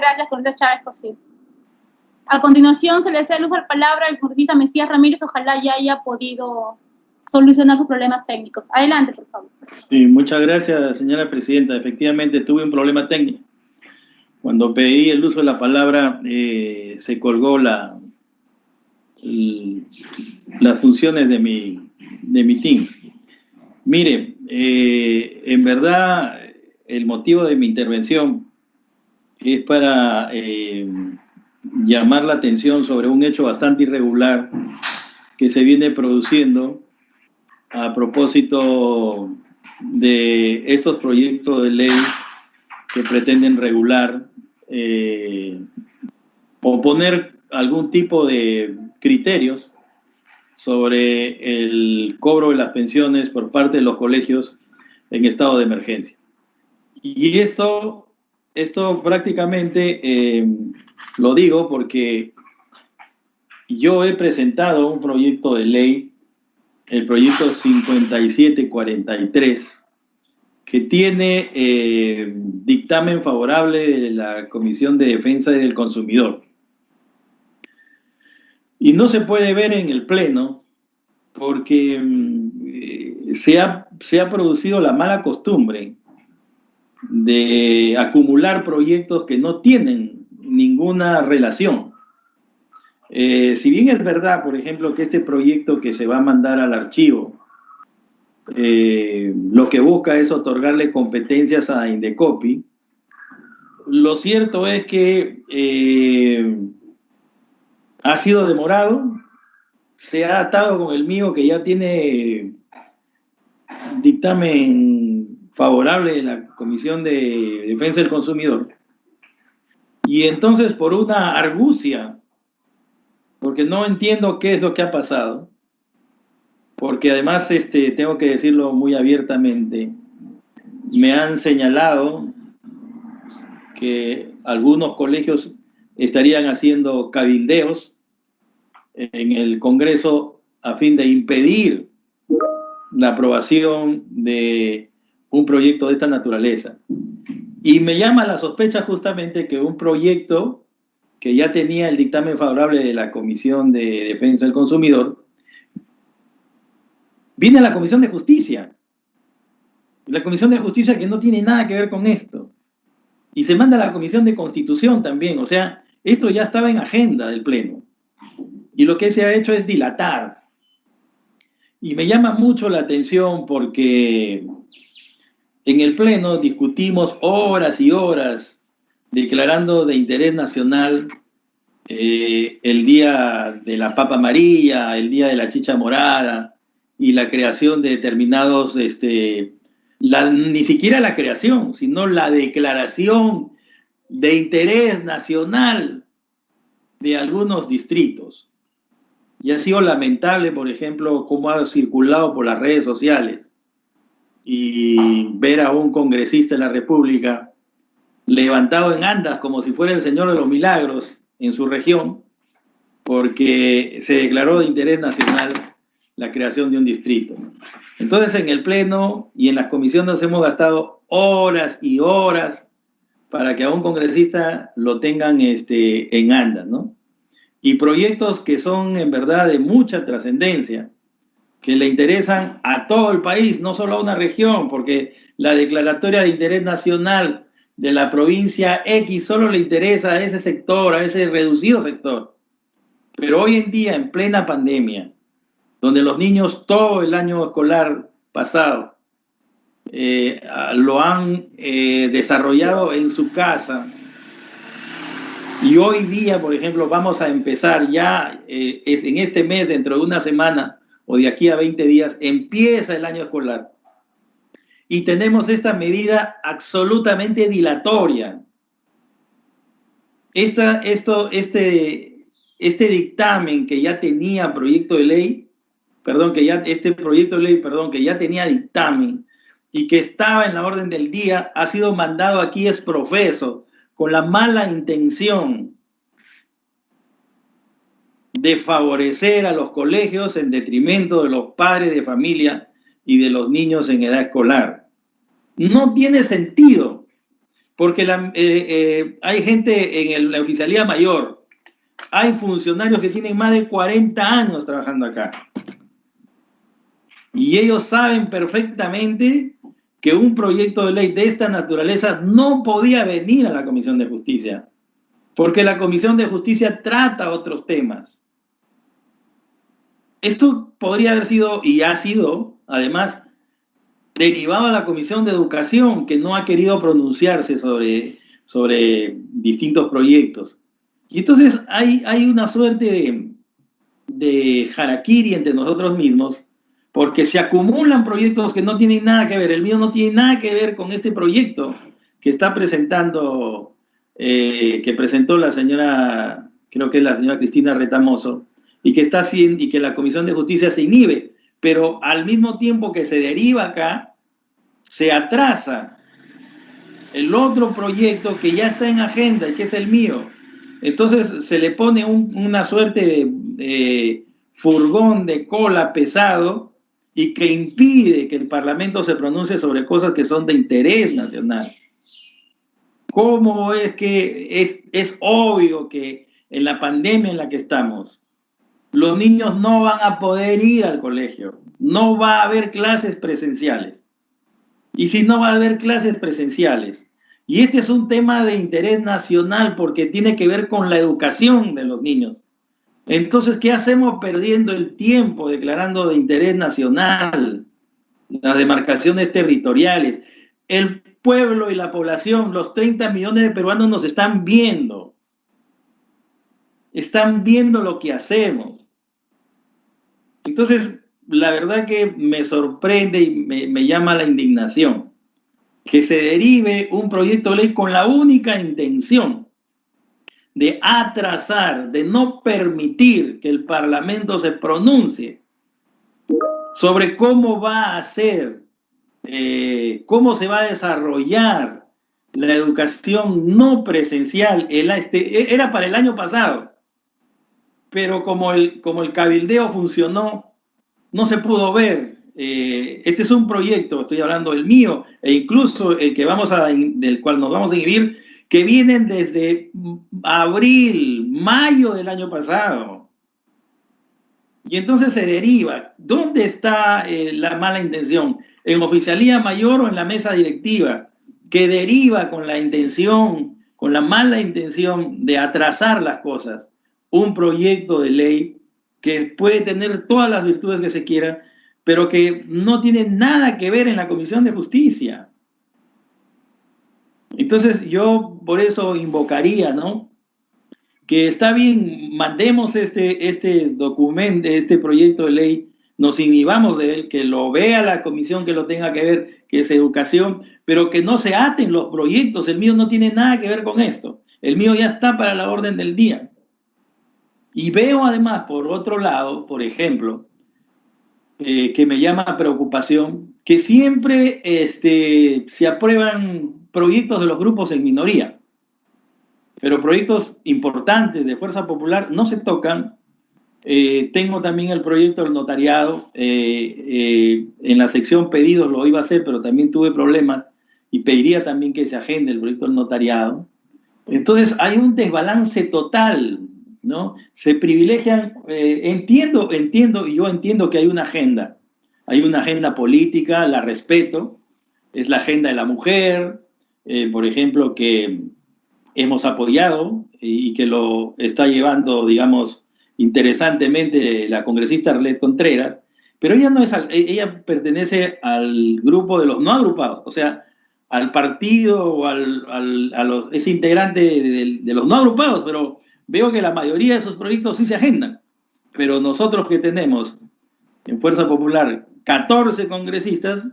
Gracias, congresista Chávez Cosío. A continuación, se le cede el uso de la palabra al congresista Mesías Ramírez. Ojalá ya haya podido solucionar sus problemas técnicos. Adelante, por favor. Sí, muchas gracias, señora presidenta. Efectivamente, tuve un problema técnico. Cuando pedí el uso de la palabra, se colgó las funciones de mi Teams. Mire, en verdad, el motivo de mi intervención es para llamar la atención sobre un hecho bastante irregular que se viene produciendo a propósito de estos proyectos de ley que pretenden regular o poner algún tipo de criterios sobre el cobro de las pensiones por parte de los colegios en estado de emergencia. Y esto prácticamente lo digo porque yo he presentado un proyecto de ley, el proyecto 5743, que tiene dictamen favorable de la Comisión de Defensa del Consumidor. Y no se puede ver en el Pleno porque se ha producido la mala costumbre de acumular proyectos que no tienen ninguna relación. Si bien es verdad, por ejemplo, que este proyecto que se va a mandar al archivo, lo que busca es otorgarle competencias a Indecopi, lo cierto es que ha sido demorado, se ha atado con el mío que ya tiene dictamen favorable de la Comisión de Defensa del Consumidor, y entonces por una argucia, porque no entiendo qué es lo que ha pasado, porque además tengo que decirlo muy abiertamente, me han señalado que algunos colegios estarían haciendo cabildeos en el Congreso a fin de impedir la aprobación de un proyecto de esta naturaleza. Y me llama la sospecha justamente que un proyecto que ya tenía el dictamen favorable de la Comisión de Defensa del Consumidor viene a la Comisión de Justicia. La Comisión de Justicia que no tiene nada que ver con esto. Y se manda a la Comisión de Constitución también. O sea, esto ya estaba en agenda del Pleno. Y lo que se ha hecho es dilatar. Y me llama mucho la atención porque en el Pleno discutimos horas y horas declarando de interés nacional el día de la papa amarilla, el día de la chicha morada y la creación de determinados, ni siquiera la creación, sino la declaración de interés nacional de algunos distritos. Y ha sido lamentable, por ejemplo, cómo ha circulado por las redes sociales y ver a un congresista de la República levantado en andas como si fuera el Señor de los Milagros en su región, porque se declaró de interés nacional la creación de un distrito. Entonces, en el Pleno y en las comisiones hemos gastado horas y horas para que a un congresista lo tengan en andas, ¿no? Y proyectos que son en verdad de mucha trascendencia, que le interesan a todo el país, no solo a una región, porque la declaratoria de interés nacional de la provincia X solo le interesa a ese sector, a ese reducido sector. Pero hoy en día, en plena pandemia, donde los niños todo el año escolar pasado lo han desarrollado en su casa, y hoy día, por ejemplo, vamos a empezar ya, en este mes, dentro de una semana, o de aquí a 20 días, empieza el año escolar. Y tenemos esta medida absolutamente dilatoria. Este dictamen que ya tenía proyecto de ley, este proyecto de ley, que ya tenía dictamen y que estaba en la orden del día, ha sido mandado aquí ex profeso, con la mala intención de favorecer a los colegios en detrimento de los padres de familia y de los niños en edad escolar. No tiene sentido, porque hay gente en la oficialía mayor, hay funcionarios que tienen más de 40 años trabajando acá. Y ellos saben perfectamente que un proyecto de ley de esta naturaleza no podía venir a la Comisión de Justicia, porque la Comisión de Justicia trata otros temas. Esto podría haber sido, y ha sido, además, derivado a la Comisión de Educación, que no ha querido pronunciarse sobre distintos proyectos. Y entonces hay una suerte de harakiri entre nosotros mismos, porque se acumulan proyectos que no tienen nada que ver. El mío no tiene nada que ver con este proyecto que está presentando, que presentó la señora, creo que es la señora Cristina Retamoso, y que la Comisión de Justicia se inhibe, pero al mismo tiempo que se deriva acá, se atrasa el otro proyecto que ya está en agenda y que es el mío. Entonces se le pone una suerte de furgón de cola pesado y que impide que el Parlamento se pronuncie sobre cosas que son de interés nacional. ¿Cómo es que es obvio que en la pandemia en la que estamos, los niños no van a poder ir al colegio, no va a haber clases presenciales? Y si no va a haber clases presenciales, y este es un tema de interés nacional porque tiene que ver con la educación de los niños. Entonces, ¿qué hacemos perdiendo el tiempo declarando de interés nacional las demarcaciones territoriales? El pueblo y la población, los 30 millones de peruanos nos están viendo lo que hacemos. Entonces, la verdad que me sorprende y me llama la indignación que se derive un proyecto de ley con la única intención de atrasar, de no permitir que el Parlamento se pronuncie sobre cómo va a ser, cómo se va a desarrollar la educación no presencial. Era para el año pasado, pero como el cabildeo funcionó, no se pudo ver. Este es un proyecto, estoy hablando del mío, e incluso el que del cual nos vamos a inhibir, que vienen desde abril, mayo del año pasado. Y entonces se deriva. ¿Dónde está la mala intención? ¿En oficialía mayor o en la mesa directiva? Que deriva con la mala intención de atrasar las cosas. Un proyecto de ley que puede tener todas las virtudes que se quieran, pero que no tiene nada que ver en la Comisión de Justicia. Entonces yo por eso invocaría, ¿no?, que está bien, mandemos este documento, este proyecto de ley, nos inhibamos de él, que lo vea la comisión que lo tenga que ver, que es educación, pero que no se aten los proyectos. El mío no tiene nada que ver con esto. El mío ya está para la orden del día. Y veo además, por otro lado, por ejemplo, que me llama preocupación, que siempre se aprueban proyectos de los grupos en minoría, pero proyectos importantes de Fuerza Popular no se tocan. Tengo también el proyecto del notariado, en la sección pedidos lo iba a hacer, pero también tuve problemas y pediría también que se agende el proyecto del notariado. Entonces hay un desbalance total, ¿no? Se privilegian, entiendo, y yo entiendo que hay una agenda política, la respeto, es la agenda de la mujer, por ejemplo, que hemos apoyado y que lo está llevando, digamos, interesantemente la congresista Arlet Contreras, pero ella pertenece al grupo de los no agrupados, o sea, al partido o es integrante de los no agrupados, pero veo que la mayoría de sus proyectos sí se agendan. Pero nosotros que tenemos en Fuerza Popular 14 congresistas,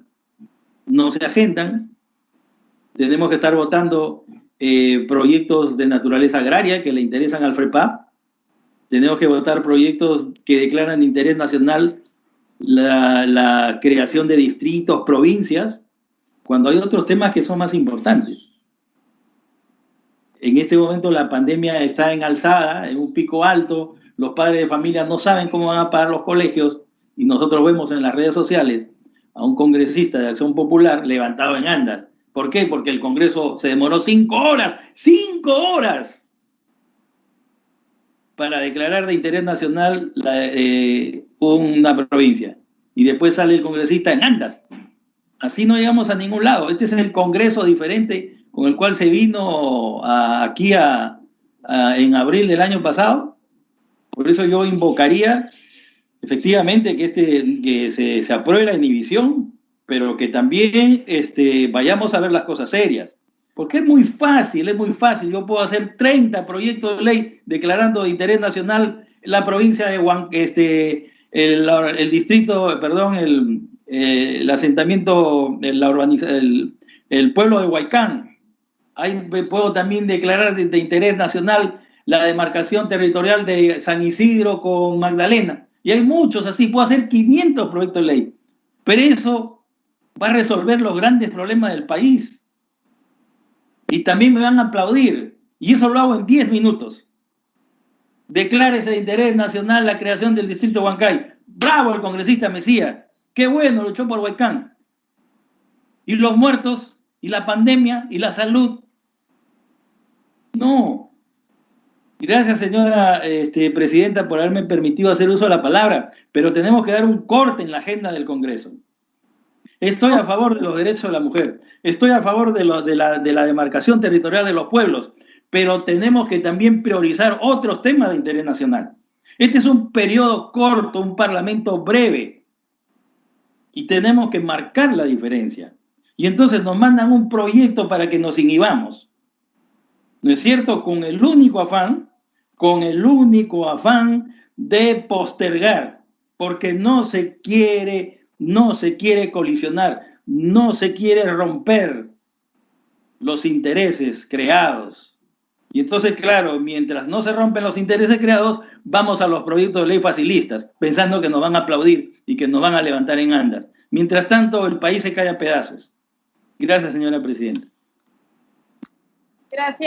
no se agendan. Tenemos que estar votando proyectos de naturaleza agraria que le interesan al FREPAP. Tenemos que votar proyectos que declaran de interés nacional la creación de distritos, provincias, cuando hay otros temas que son más importantes. En este momento la pandemia está en alzada, en un pico alto, los padres de familia no saben cómo van a pagar los colegios, y nosotros vemos en las redes sociales a un congresista de Acción Popular levantado en andas ¿Por qué? Porque el Congreso se demoró 5 horas, 5 horas, para declarar de interés nacional una provincia. Y después sale el congresista en andas. Así no llegamos a ningún lado. Este es el Congreso diferente con el cual se vino aquí en abril del año pasado. Por eso yo invocaría efectivamente que se apruebe la inhibición, pero que también vayamos a ver las cosas serias. Porque es muy fácil. Yo puedo hacer 30 proyectos de ley declarando de interés nacional la provincia de el distrito, perdón, el asentamiento, el pueblo de Huaycán. Ahí puedo también declarar de interés nacional la demarcación territorial de San Isidro con Magdalena. Y hay muchos así, puedo hacer 500 proyectos de ley. Pero eso va a resolver los grandes problemas del país. Y también me van a aplaudir. Y eso lo hago en 10 minutos. Declárese de interés nacional la creación del distrito Huancay. ¡Bravo el congresista Mesías! ¡Qué bueno, luchó por Huaycán! ¿Y los muertos? ¿Y la pandemia? ¿Y la salud? No. Gracias, señora presidenta, por haberme permitido hacer uso de la palabra, pero tenemos que dar un corte en la agenda del Congreso. Estoy a favor de los derechos de la mujer, estoy a favor de la demarcación territorial de los pueblos, pero tenemos que también priorizar otros temas de interés nacional. Este es un periodo corto, un parlamento breve, y tenemos que marcar la diferencia. Y entonces nos mandan un proyecto para que nos inhibamos. ¿No es cierto? Con el único afán de postergar, porque no se quiere colisionar, no se quiere romper los intereses creados. Y entonces, claro, mientras no se rompen los intereses creados, vamos a los proyectos de ley facilistas, pensando que nos van a aplaudir y que nos van a levantar en andas. Mientras tanto, el país se cae a pedazos. Gracias, señora presidenta. Gracias.